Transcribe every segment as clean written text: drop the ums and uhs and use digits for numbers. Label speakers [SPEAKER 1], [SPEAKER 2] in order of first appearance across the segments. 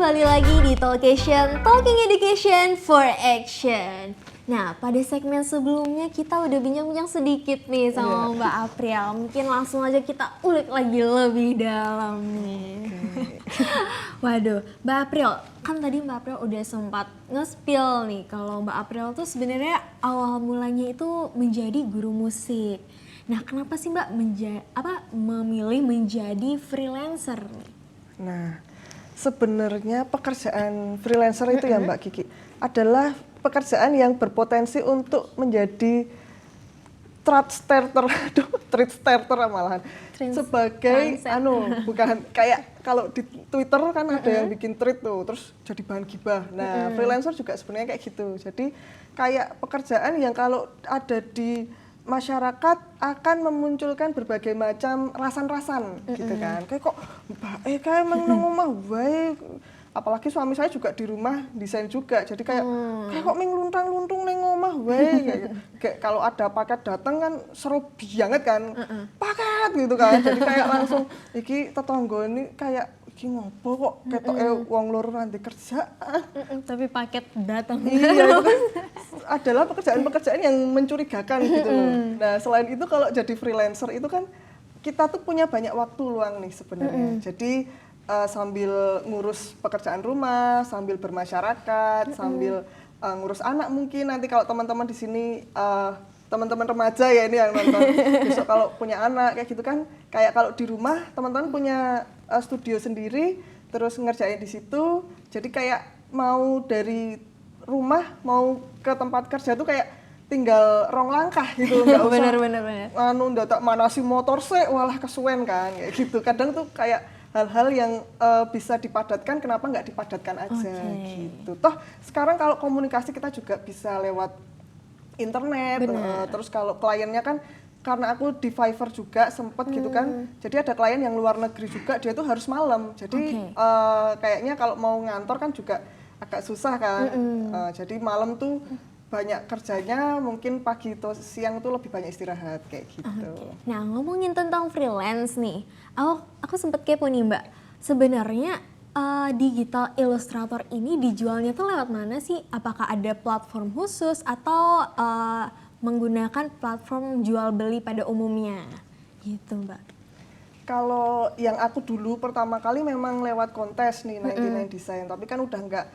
[SPEAKER 1] kembali lagi di Talkation, Talking Education for Action. Nah, pada segmen sebelumnya kita udah bincang-bincang sedikit nih sama Mbak April. Mungkin langsung aja kita ulik lagi lebih dalam nih. Waduh, Mbak April, kan tadi Mbak April udah sempat nge-spill nih kalau Mbak April tuh sebenarnya awal mulanya itu menjadi guru musik. Nah, kenapa sih Mbak memilih menjadi freelancer nih?
[SPEAKER 2] Nah, sebenarnya pekerjaan freelancer itu ya Mbak Kiki adalah pekerjaan yang berpotensi untuk menjadi thread starter malahan. Sebagai bukan kayak kalau di Twitter kan ada yang bikin thread tuh terus jadi bahan gibah. Nah, freelancer juga sebenarnya kayak gitu. Jadi kayak pekerjaan yang kalau ada di masyarakat akan memunculkan berbagai macam rasan-rasan gitu kan. Kayak kok kayak emang nang omah wae. Apalagi suami saya juga di rumah desain juga. Jadi kayak kok ming luntang-luntung ning omah wae. Kayak kalau ada paket datang kan seru banget kan. Paket gitu kan. Jadi kayak langsung iki tetangga ini kayak iki ngopo kok ketoke wong loro nanti kerja.
[SPEAKER 1] Tapi paket datang.
[SPEAKER 2] Iya, itu kan adalah pekerjaan-pekerjaan yang mencurigakan gitu loh. Nah, selain itu kalau jadi freelancer itu kan kita tuh punya banyak waktu luang nih sebenarnya. Jadi sambil ngurus pekerjaan rumah, sambil bermasyarakat, sambil ngurus anak mungkin nanti kalau teman-teman di sini teman-teman remaja ya ini yang nonton besok kalau punya anak kayak gitu kan kayak kalau di rumah teman-teman punya studio sendiri terus ngerjain di situ jadi kayak mau dari rumah mau ke tempat kerja tuh kayak tinggal rong langkah gitu nggak usah
[SPEAKER 1] bener.
[SPEAKER 2] ndak manasi motor walah kesuwen kan kayak gitu kadang tuh kayak hal-hal yang bisa dipadatkan kenapa nggak dipadatkan aja gitu toh sekarang kalau komunikasi kita juga bisa lewat internet terus kalau kliennya kan karena aku di Fiverr juga sempet gitu kan jadi ada klien yang luar negeri juga dia tuh harus malam jadi kayaknya kalau mau ngantor kan juga agak susah kan jadi malam tuh banyak kerjanya mungkin pagi atau siang tuh lebih banyak istirahat kayak gitu.
[SPEAKER 1] Nah ngomongin tentang freelance nih aku sempet kepo nih Mbak sebenarnya digital illustrator ini dijualnya tuh lewat mana sih? Apakah ada platform khusus atau menggunakan platform jual beli pada umumnya? Gitu Mbak.
[SPEAKER 2] Kalau yang aku dulu pertama kali memang lewat kontes nih 99 Design, tapi kan udah nggak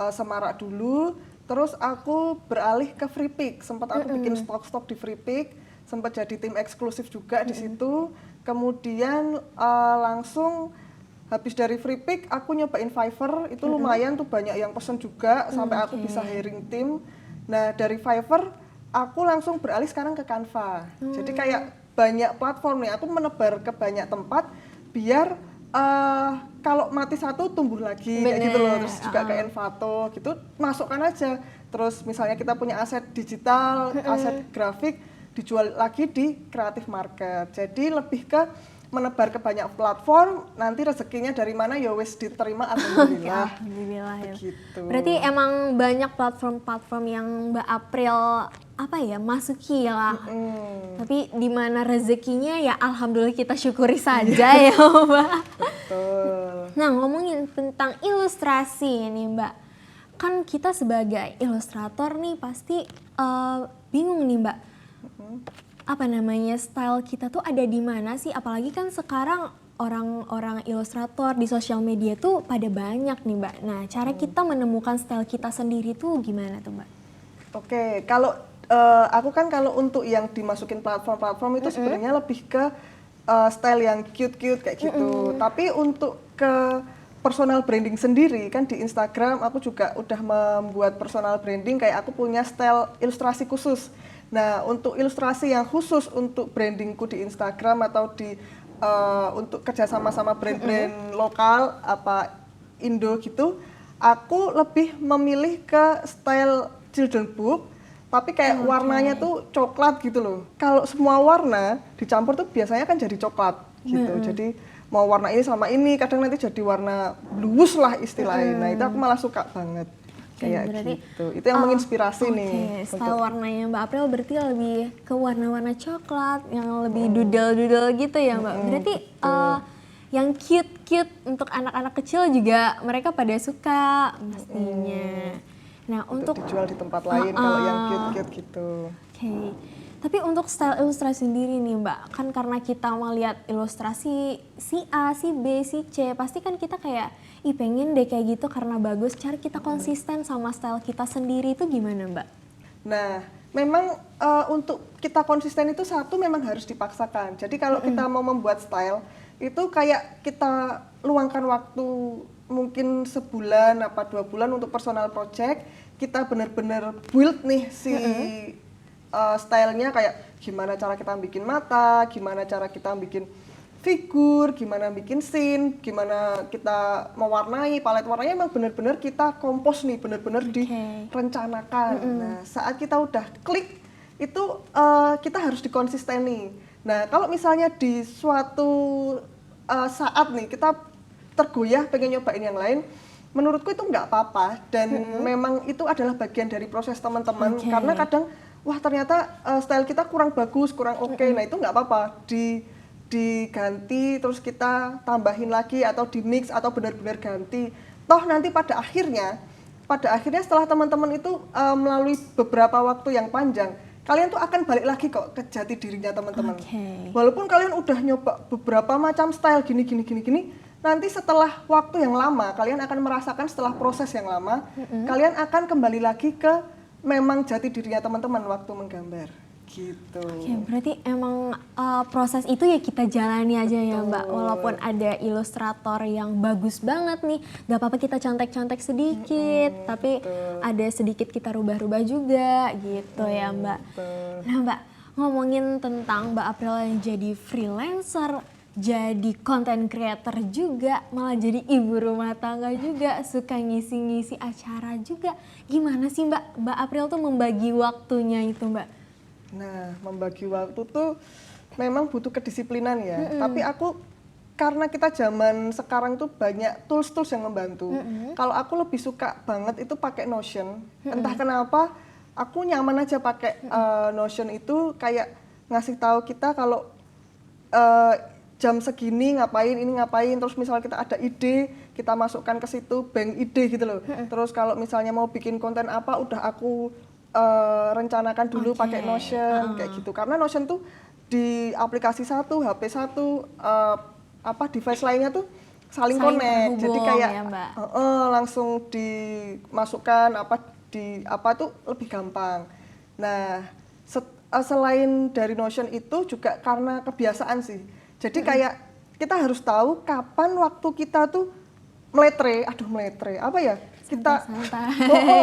[SPEAKER 2] semarak dulu. Terus aku beralih ke Freepik, sempat aku bikin stok-stok di Freepik, sempat jadi tim eksklusif juga di situ. Kemudian langsung habis dari Freepik aku nyobain Fiverr itu lumayan tuh banyak yang pesen juga sampai aku bisa hiring tim. Nah dari Fiverr aku langsung beralih sekarang ke Canva. Jadi kayak banyak platform nih aku menebar ke banyak tempat biar kalau mati satu tumbuh lagi kayak gitu loh. Terus juga ke Envato gitu masukkan aja. Terus misalnya kita punya aset digital, aset grafik dijual lagi di Creative Market. Jadi lebih ke menebar ke banyak platform, nanti rezekinya dari mana ya wis diterima alhamdulillah.
[SPEAKER 1] Alhamdulillah ya.
[SPEAKER 2] Begitu.
[SPEAKER 1] Berarti emang banyak platform-platform yang Mbak April masuki lah. Tapi di mana rezekinya ya alhamdulillah kita syukuri saja ya Mbak.
[SPEAKER 2] Betul.
[SPEAKER 1] Nah ngomongin tentang ilustrasi nih Mbak, kan kita sebagai ilustrator nih pasti bingung nih Mbak. Style kita tuh ada di mana sih? Apalagi kan sekarang orang-orang ilustrator di sosial media tuh pada banyak nih Mbak. Nah, cara kita menemukan style kita sendiri tuh gimana tuh Mbak?
[SPEAKER 2] Oke, kalau aku kan kalau untuk yang dimasukin platform-platform itu sebenarnya lebih ke style yang cute-cute kayak gitu. Tapi untuk ke personal branding sendiri kan di Instagram aku juga udah membuat personal branding kayak aku punya style ilustrasi khusus. Nah, untuk ilustrasi yang khusus untuk brandingku di Instagram atau di untuk kerjasama sama brand-brand lokal apa Indo gitu, aku lebih memilih ke style children book, tapi kayak warnanya tuh coklat gitu loh. Kalau semua warna dicampur tuh biasanya kan jadi coklat gitu. Jadi mau warna ini sama ini, kadang nanti jadi warna blues lah istilahnya. Nah itu aku malah suka banget. Kayak berarti, gitu. Itu yang menginspirasi nih.
[SPEAKER 1] Style warnanya Mbak April berarti lebih ke warna-warna coklat, yang lebih doodle-doodle gitu ya Mbak. Berarti yang cute cute untuk anak-anak kecil juga mereka pada suka pastinya. Nah
[SPEAKER 2] Untuk
[SPEAKER 1] untuk
[SPEAKER 2] dijual di tempat lain kalau yang cute-cute gitu.
[SPEAKER 1] Oke. Tapi untuk style ilustrasi sendiri nih Mbak, kan karena kita melihat ilustrasi si A, si B, si C, pasti kan kita kayak, ih pengen deh kayak gitu karena bagus. Cara kita konsisten sama style kita sendiri itu gimana Mbak?
[SPEAKER 2] Nah, memang untuk kita konsisten itu satu memang harus dipaksakan. Jadi kalau kita mau membuat style, itu kayak kita luangkan waktu mungkin sebulan apa 2 bulan untuk personal project, kita benar-benar build nih si stylenya kayak gimana cara kita bikin mata, gimana cara kita bikin figur, gimana bikin scene, gimana kita mewarnai, palet warnanya emang benar-benar kita kompos nih, benar-benar direncanakan. Nah, saat kita udah klik itu kita harus dikonsisteni. Nah, kalau misalnya di suatu saat nih kita tergoyah pengen nyobain yang lain, menurutku itu nggak apa-apa dan memang itu adalah bagian dari proses teman-teman karena kadang wah ternyata style kita kurang bagus, kurang oke. Nah, itu nggak apa-apa diganti terus kita tambahin lagi atau di mix atau benar-benar ganti. Toh nanti pada akhirnya setelah teman-teman itu melalui beberapa waktu yang panjang, kalian tuh akan balik lagi kok ke jati dirinya teman-teman. Walaupun kalian udah nyoba beberapa macam style gini, nanti setelah waktu yang lama, kalian akan merasakan setelah proses yang lama, kalian akan kembali lagi ke memang jati dirinya teman-teman waktu menggambar. Gitu.
[SPEAKER 1] Oke, berarti emang proses itu ya kita jalani aja ya Mbak. Walaupun ada ilustrator yang bagus banget nih, gak apa-apa kita contek-contek sedikit, tapi ada sedikit kita rubah-rubah juga gitu ya Mbak. Nah Mbak, ngomongin tentang Mbak April yang jadi freelancer, jadi content creator juga, malah jadi ibu rumah tangga juga, suka ngisi-ngisi acara juga. Gimana sih Mbak April tuh membagi waktunya itu Mbak?
[SPEAKER 2] Nah, membagi waktu tuh memang butuh kedisiplinan ya. Tapi aku karena kita zaman sekarang tuh banyak tools-tools yang membantu. Kalau aku lebih suka banget itu pakai Notion. Entah kenapa aku nyaman aja pakai Notion itu kayak ngasih tahu kita kalau jam segini ngapain, ini ngapain, terus misalnya kita ada ide, kita masukkan ke situ, bank ide gitu loh. Terus kalau misalnya mau bikin konten apa, udah aku rencanakan dulu pakai Notion kayak gitu. Karena Notion tuh di aplikasi satu, HP satu, device lainnya tuh saling connect. Jadi kayak
[SPEAKER 1] ya, Mbak.
[SPEAKER 2] Langsung dimasukkan tuh lebih gampang. Nah, selain dari Notion itu juga karena kebiasaan sih. Jadi kayak kita harus tahu kapan waktu kita tuh meletre, apa ya? Kita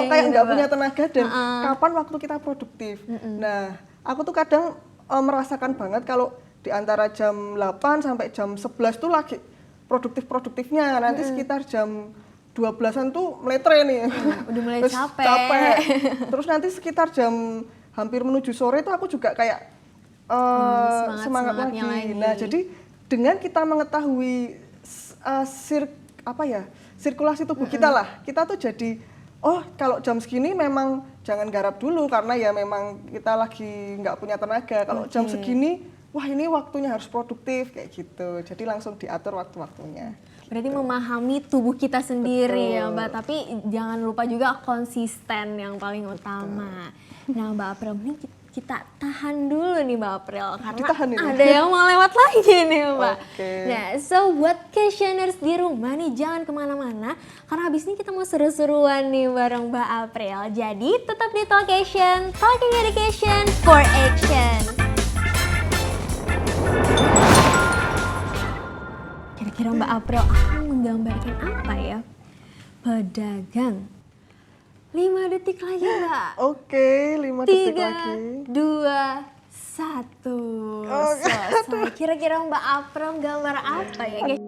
[SPEAKER 2] kayak nggak punya tenaga dan kapan waktu kita produktif. Nah, aku tuh kadang merasakan banget kalau di antara jam 8 sampai jam 11 tuh lagi produktifnya. Nanti sekitar jam 12-an tuh meletre nih.
[SPEAKER 1] Udah mulai
[SPEAKER 2] Terus
[SPEAKER 1] capek.
[SPEAKER 2] Terus nanti sekitar jam hampir menuju sore tuh aku juga kayak semangat lagi. Nah, jadi dengan kita mengetahui sirkulasi tubuh kita lah, kita tuh jadi kalau jam segini memang jangan garap dulu karena ya memang kita lagi nggak punya tenaga. Kalau jam segini, wah ini waktunya harus produktif kayak gitu. Jadi langsung diatur waktu-waktunya.
[SPEAKER 1] Berarti memahami tubuh kita sendiri ya Mbak, tapi jangan lupa juga konsisten yang paling utama. Nah Mbak April, ini kita tahan dulu nih Mbak April karena ada yang mau lewat lagi nih Mbak. Nah, so buat questioners di rumah nih jangan kemana-mana karena habis ini kita mau seru-seruan nih bareng Mbak April. Jadi tetap di Talkation, Talking Education for Action. Kira-kira Mbak April akan menggambarkan apa ya? Pedagang. 5 detik lagi Mbak.
[SPEAKER 2] Oke, 5 detik lagi.
[SPEAKER 1] 3, 2, 1. Selesai. Kira-kira Mbak April gambar apa ya guys?